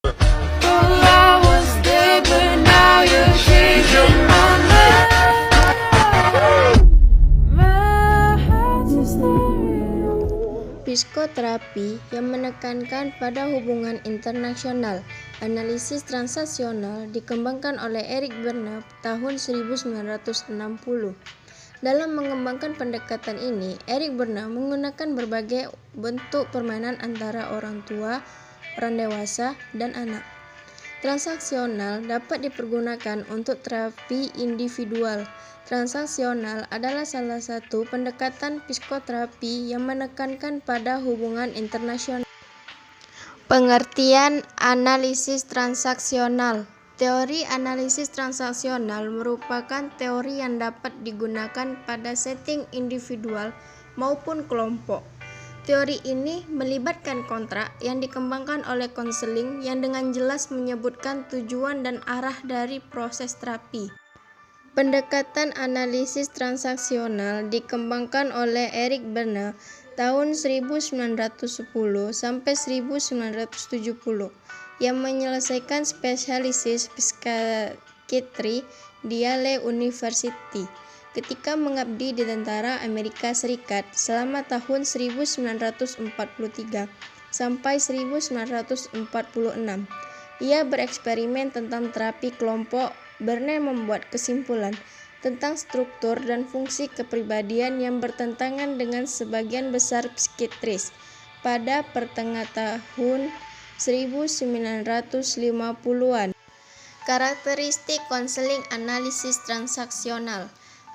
Oh, I was there, but now you're changing my mind. My heart's a stereo. Psikoterapi yang menekankan pada hubungan internasional. Analisis transaksional dikembangkan oleh Eric Berne tahun 1960. Dalam mengembangkan pendekatan ini, Eric Berne menggunakan berbagai bentuk permainan antara orang tua, orang dewasa, dan anak. Transaksional dapat dipergunakan untuk terapi individual. Transaksional adalah salah satu pendekatan psikoterapi yang menekankan pada hubungan internasional. Pengertian analisis transaksional. Teori analisis transaksional merupakan teori yang dapat digunakan pada setting individual maupun kelompok. Teori ini melibatkan kontrak yang dikembangkan oleh konseling yang dengan jelas menyebutkan tujuan dan arah dari proses terapi. Pendekatan analisis transaksional dikembangkan oleh Eric Berne tahun 1910 sampai 1970 yang menyelesaikan spesialisis psikiatri di Yale University ketika mengabdi di tentara Amerika Serikat selama tahun 1943 sampai 1946. Ia bereksperimen tentang terapi kelompok. Berne membuat kesimpulan tentang struktur dan fungsi kepribadian yang bertentangan dengan sebagian besar psikiatris pada pertengahan tahun 1950-an. Karakteristik konseling analisis transaksional.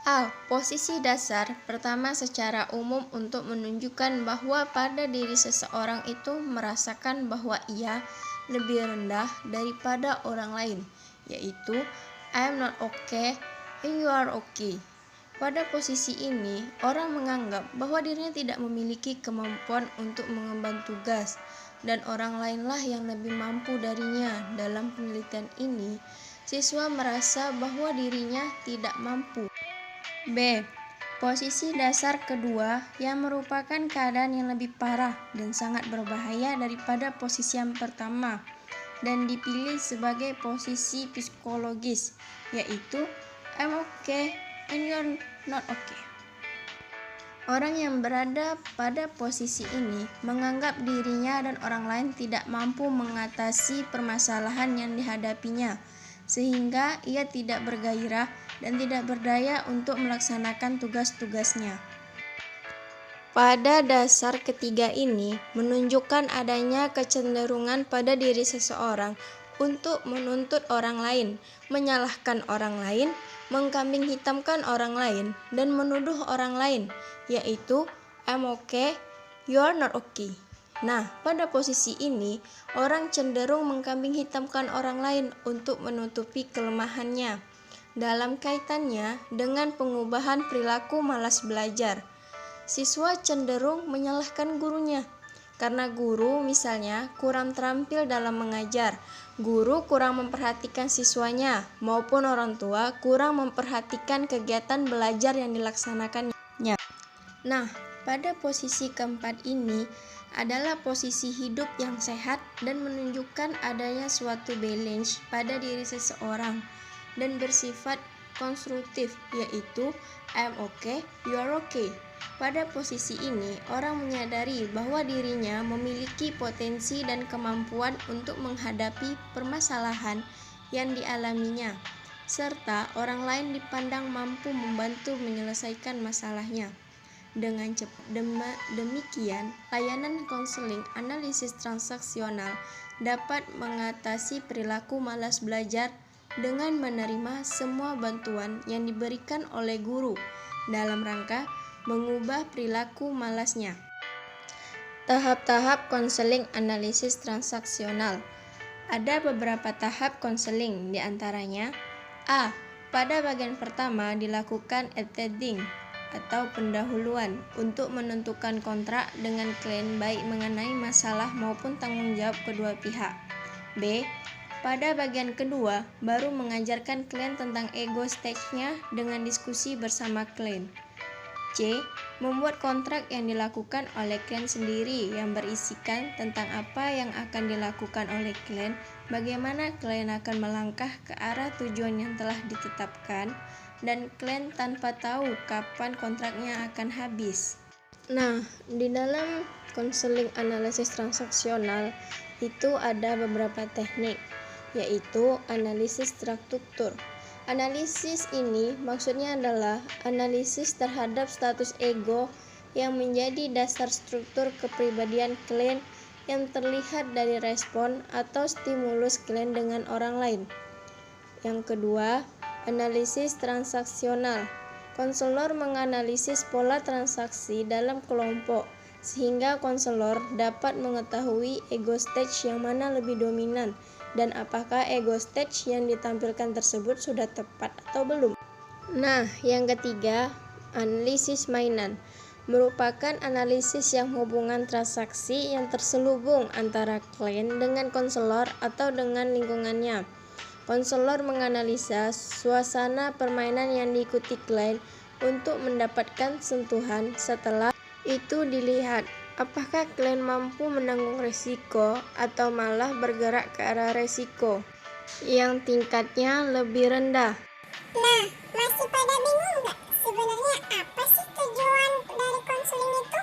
A. Posisi dasar pertama secara umum untuk menunjukkan bahwa pada diri seseorang itu merasakan bahwa ia lebih rendah daripada orang lain, yaitu I am not okay and you are okay. Pada posisi ini, orang menganggap bahwa dirinya tidak memiliki kemampuan untuk mengemban tugas, dan orang lainlah yang lebih mampu darinya. Dalam penelitian ini, siswa merasa bahwa dirinya tidak mampu. B. Posisi dasar kedua yang merupakan keadaan yang lebih parah dan sangat berbahaya daripada posisi yang pertama, dan dipilih sebagai posisi psikologis, yaitu I'm okay and you're not okay. Orang yang berada pada posisi ini menganggap dirinya dan orang lain tidak mampu mengatasi permasalahan yang dihadapinya, sehingga ia tidak bergairah dan tidak berdaya untuk melaksanakan tugas-tugasnya. Pada dasar ketiga ini menunjukkan adanya kecenderungan pada diri seseorang untuk menuntut orang lain, menyalahkan orang lain, mengkambing hitamkan orang lain, dan menuduh orang lain, yaitu I'm okay, you're not okay. Nah, pada posisi ini, orang cenderung mengkambing hitamkan orang lain untuk menutupi kelemahannya. Dalam kaitannya dengan pengubahan perilaku malas belajar, siswa cenderung menyalahkan gurunya. Karena guru misalnya kurang terampil dalam mengajar, guru kurang memperhatikan siswanya, maupun orang tua kurang memperhatikan kegiatan belajar yang dilaksanakannya. Nah, pada posisi keempat ini adalah posisi hidup yang sehat dan menunjukkan adanya suatu balance pada diri seseorang dan bersifat konstruktif, yaitu I'm okay, you're okay. Pada posisi ini, orang menyadari bahwa dirinya memiliki potensi dan kemampuan untuk menghadapi permasalahan yang dialaminya, serta orang lain dipandang mampu membantu menyelesaikan masalahnya. Dengan demikian, layanan konseling analisis transaksional dapat mengatasi perilaku malas belajar dengan menerima semua bantuan yang diberikan oleh guru dalam rangka mengubah perilaku malasnya. Tahap-tahap konseling analisis transaksional. Ada beberapa tahap konseling, diantaranya A. Pada bagian pertama dilakukan attending atau pendahuluan untuk menentukan kontrak dengan klien baik mengenai masalah maupun tanggung jawab kedua pihak. B. Pada bagian kedua, baru mengajarkan klien tentang ego stage-nya dengan diskusi bersama klien. C. Membuat kontrak yang dilakukan oleh klien sendiri yang berisikan tentang apa yang akan dilakukan oleh klien, bagaimana klien akan melangkah ke arah tujuan yang telah ditetapkan, dan klien tanpa tahu kapan kontraknya akan habis. Nah, di dalam konseling analisis transaksional itu ada beberapa teknik, yaitu analisis struktur. Analisis ini maksudnya adalah analisis terhadap status ego yang menjadi dasar struktur kepribadian klien yang terlihat dari respon atau stimulus klien dengan orang lain. Yang kedua, analisis transaksional. Konselor menganalisis pola transaksi dalam kelompok sehingga konselor dapat mengetahui ego stage yang mana lebih dominan dan apakah ego stage yang ditampilkan tersebut sudah tepat atau belum. Nah, yang ketiga, analisis mainan merupakan analisis yang hubungan transaksi yang terselubung antara klien dengan konselor atau dengan lingkungannya. Konselor menganalisa suasana permainan yang diikuti klien untuk mendapatkan sentuhan. Setelah itu dilihat apakah klien mampu menanggung risiko atau malah bergerak ke arah risiko yang tingkatnya lebih rendah. Nah, masih pada bingung nggak? Sebenarnya apa sih tujuan dari konseling itu?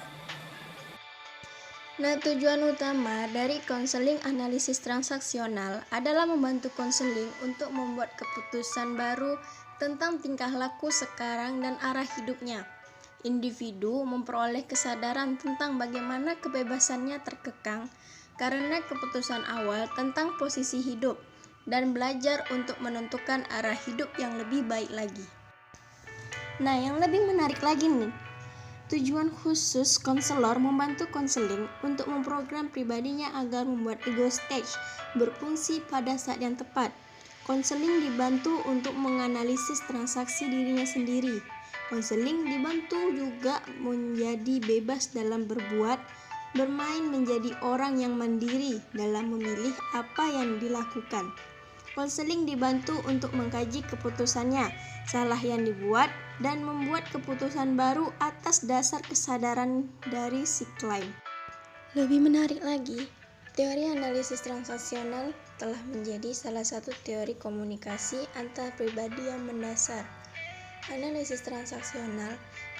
Nah, tujuan utama dari konseling analisis transaksional adalah membantu konseling untuk membuat keputusan baru tentang tingkah laku sekarang dan arah hidupnya. Individu memperoleh kesadaran tentang bagaimana kebebasannya terkekang karena keputusan awal tentang posisi hidup dan belajar untuk menentukan arah hidup yang lebih baik lagi. Nah, yang lebih menarik lagi nih, tujuan khusus konselor membantu konseling untuk memprogram pribadinya agar membuat ego stage berfungsi pada saat yang tepat. Konseling dibantu untuk menganalisis transaksi dirinya sendiri. Konseling dibantu juga menjadi bebas dalam berbuat, bermain menjadi orang yang mandiri dalam memilih apa yang dilakukan. Konseling dibantu untuk mengkaji keputusannya, salah yang dibuat, dan membuat keputusan baru atas dasar kesadaran dari si klien. Lebih menarik lagi, teori analisis transaksional telah menjadi salah satu teori komunikasi antar pribadi yang mendasar. Analisis transaksional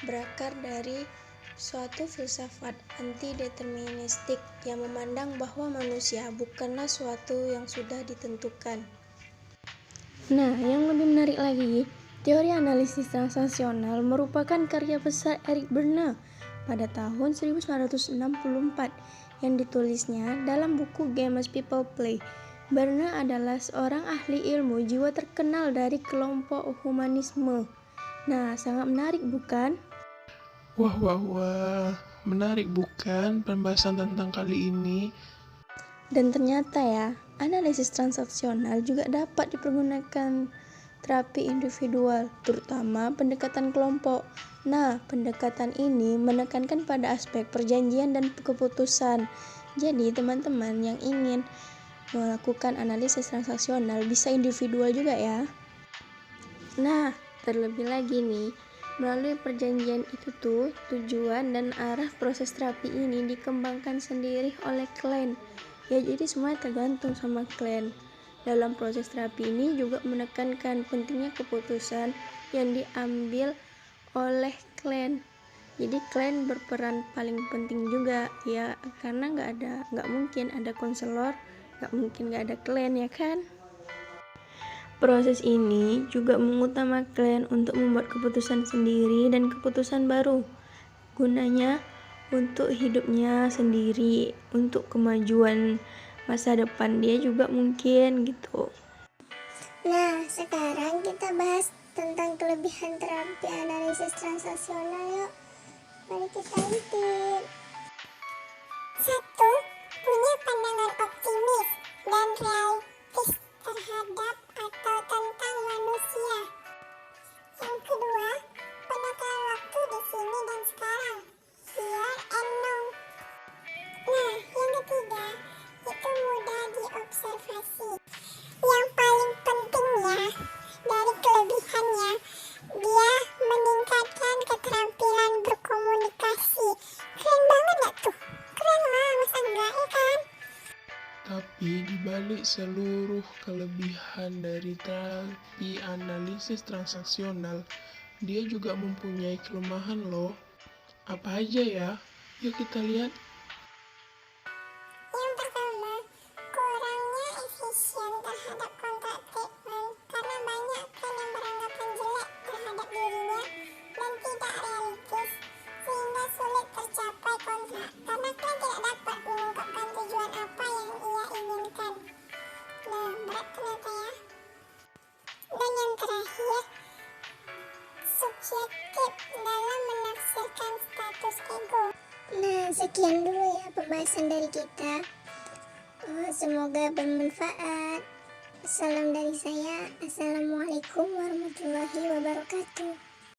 berakar dari suatu filsafat anti-deterministik yang memandang bahwa manusia bukanlah suatu yang sudah ditentukan. Nah, yang lebih menarik lagi, teori analisis transaksional merupakan karya besar Eric Berne pada tahun 1964 yang ditulisnya dalam buku Games People Play. Berne adalah seorang ahli ilmu jiwa terkenal dari kelompok humanisme. Nah, sangat menarik bukan? Wah, menarik bukan pembahasan tentang kali ini? Dan ternyata ya, analisis transaksional juga dapat dipergunakan terapi individual, terutama pendekatan kelompok. Nah, pendekatan ini menekankan pada aspek perjanjian dan keputusan. Jadi, teman-teman yang ingin melakukan analisis transaksional bisa individual juga ya. Nah, terlebih lagi nih, melalui perjanjian itu tuh, tujuan dan arah proses terapi ini dikembangkan sendiri oleh klien. Ya, jadi semuanya tergantung sama klien. Dalam proses terapi ini juga menekankan pentingnya keputusan yang diambil oleh klien. Jadi klien berperan paling penting juga ya, karena nggak mungkin ada konselor, nggak mungkin nggak ada klien ya kan. Proses ini juga mengutamakan klien untuk membuat keputusan sendiri dan keputusan baru. Gunanya untuk hidupnya sendiri, untuk kemajuan masa depan dia juga mungkin gitu. Nah, sekarang kita bahas tentang kelebihan terapi analisis transaksional yuk. Mari kita intip. 1. Punya pandangan optimis dan realistis terhadap atau tentang manusia. Yang kedua, penekanan waktu di sini dan sekarang. Here and now. Nah, yang ketiga, itu mudah diobservasi. Yang paling pentingnya dari kelebihannya, dia meningkatkan keterampilan berkomunikasi seluruh kelebihan dari terapi analisis transaksional, dia juga mempunyai kelemahan loh. Apa aja ya? Yuk kita lihat. Yang pertama, kurangnya efisien terhadap kontrak treatment karena banyak klien yang beranggapan jelek terhadap dirinya dan tidak realistis, sehingga sulit tercapai kontrak karena klien tidak dapat mengungkapkan tujuan apa yang ia inginkan. Nah, berat ternyata ya. Dan yang terakhir, subjektif dalam menafsirkan status ego. Nah, sekian dulu ya pembahasan dari kita. Semoga bermanfaat. Salam dari saya. Assalamualaikum warahmatullahi wabarakatuh.